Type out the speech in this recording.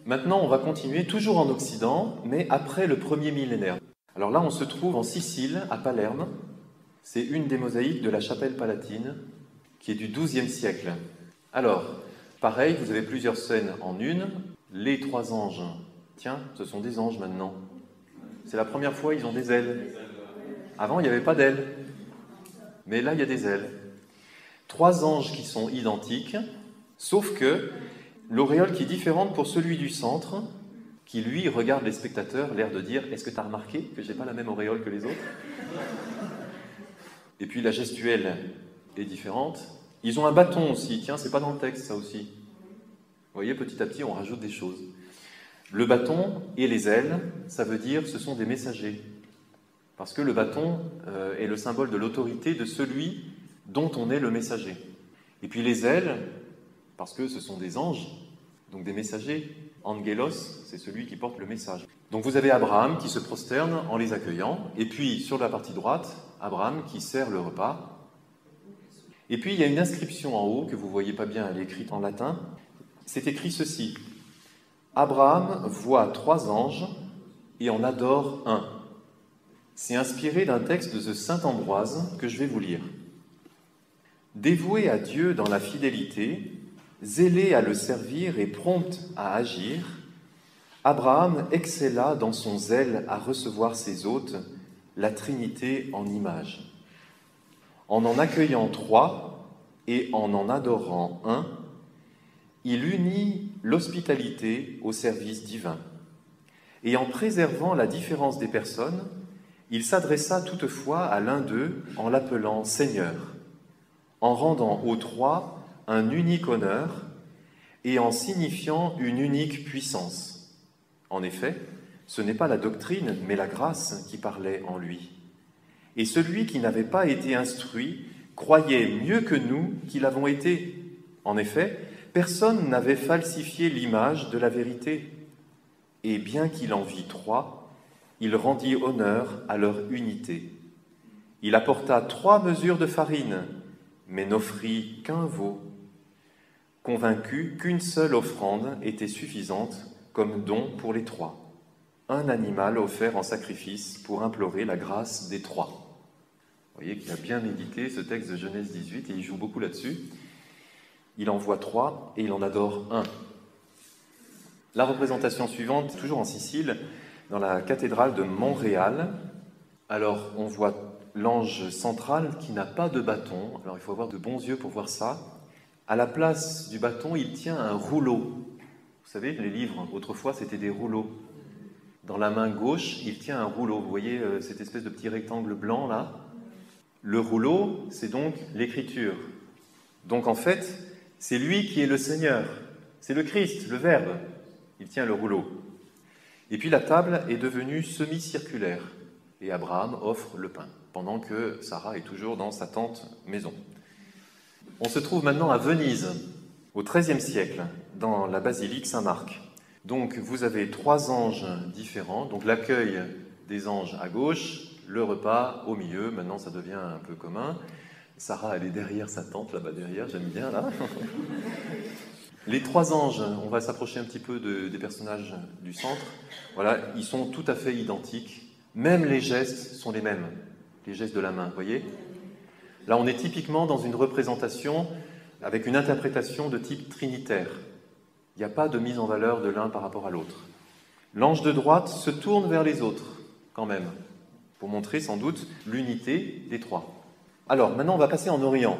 Maintenant, on va continuer, toujours en Occident, mais après le premier millénaire. Alors là, on se trouve en Sicile, à Palerme. C'est une des mosaïques de la chapelle palatine, qui est du XIIe siècle. Alors, pareil, vous avez plusieurs scènes en une. Les trois anges, tiens, ce sont des anges maintenant. C'est la première fois ils ont des ailes. Avant, il n'y avait pas d'ailes. Mais là, il y a des ailes. Trois anges qui sont identiques, sauf que l'auréole qui est différente pour celui du centre, qui lui regarde les spectateurs, l'air de dire « Est-ce que tu as remarqué que je n'ai pas la même auréole que les autres ?» Et puis la gestuelle est différente. Ils ont un bâton aussi, tiens, c'est pas dans le texte ça aussi. Vous voyez, petit à petit, on rajoute des choses. Le bâton et les ailes, ça veut dire ce sont des messagers. Parce que le bâton est le symbole de l'autorité de celui dont on est le messager. Et puis les ailes, parce que ce sont des anges, donc des messagers. Angelos, c'est celui qui porte le message. Donc vous avez Abraham qui se prosterne en les accueillant, et puis sur la partie droite, Abraham qui sert le repas. Et puis il y a une inscription en haut, que vous ne voyez pas bien, elle est écrite en latin. C'est écrit ceci. Abraham voit trois anges et en adore un. C'est inspiré d'un texte de saint Ambroise que je vais vous lire. Dévoué à Dieu dans la fidélité, zélé à le servir et prompt à agir, Abraham excella dans son zèle à recevoir ses hôtes, la Trinité en image. En accueillant trois et en adorant un, il unit l'hospitalité au service divin. Et en préservant la différence des personnes, il s'adressa toutefois à l'un d'eux en l'appelant Seigneur, en rendant aux trois un unique honneur et en signifiant une unique puissance. En effet, ce n'est pas la doctrine, mais la grâce qui parlait en lui. Et celui qui n'avait pas été instruit croyait mieux que nous qui l'avons été. En effet, personne n'avait falsifié l'image de la vérité. Et bien qu'il en vît trois, il rendit honneur à leur unité. Il apporta 3 mesures de farine, mais n'offrit qu'un veau, convaincu qu'une seule offrande était suffisante comme don pour les trois. Un animal offert en sacrifice pour implorer la grâce des trois. Vous voyez qu'il a bien médité ce texte de Genèse 18 et il joue beaucoup là-dessus. Il en voit 3 et il en adore un. La représentation suivante, toujours en Sicile, dans la cathédrale de Montréal. Alors, on voit l'ange central qui n'a pas de bâton. Alors, il faut avoir de bons yeux pour voir ça. À la place du bâton, il tient un rouleau. Vous savez, les livres, autrefois, c'était des rouleaux. Dans la main gauche, il tient un rouleau. Vous voyez cette espèce de petit rectangle blanc, là? Le rouleau, c'est donc l'écriture. Donc, en fait, c'est lui qui est le Seigneur. C'est le Christ, le Verbe. Il tient le rouleau. Et puis la table est devenue semi-circulaire. Et Abraham offre le pain, pendant que Sarah est toujours dans sa tente maison. On se trouve maintenant à Venise, au XIIIe siècle, dans la basilique Saint-Marc. Donc vous avez 3 anges différents, donc l'accueil des anges à gauche, le repas au milieu, maintenant ça devient un peu commun. Sarah, elle est derrière sa tente, là-bas derrière, j'aime bien, là. Les 3 anges, on va s'approcher un petit peu des personnages du centre. Voilà, ils sont tout à fait identiques. Même les gestes sont les mêmes, les gestes de la main, vous voyez ? Là, on est typiquement dans une représentation avec une interprétation de type trinitaire. Il n'y a pas de mise en valeur de l'un par rapport à l'autre. L'ange de droite se tourne vers les autres, quand même, pour montrer sans doute l'unité des 3. Alors, maintenant, on va passer en Orient.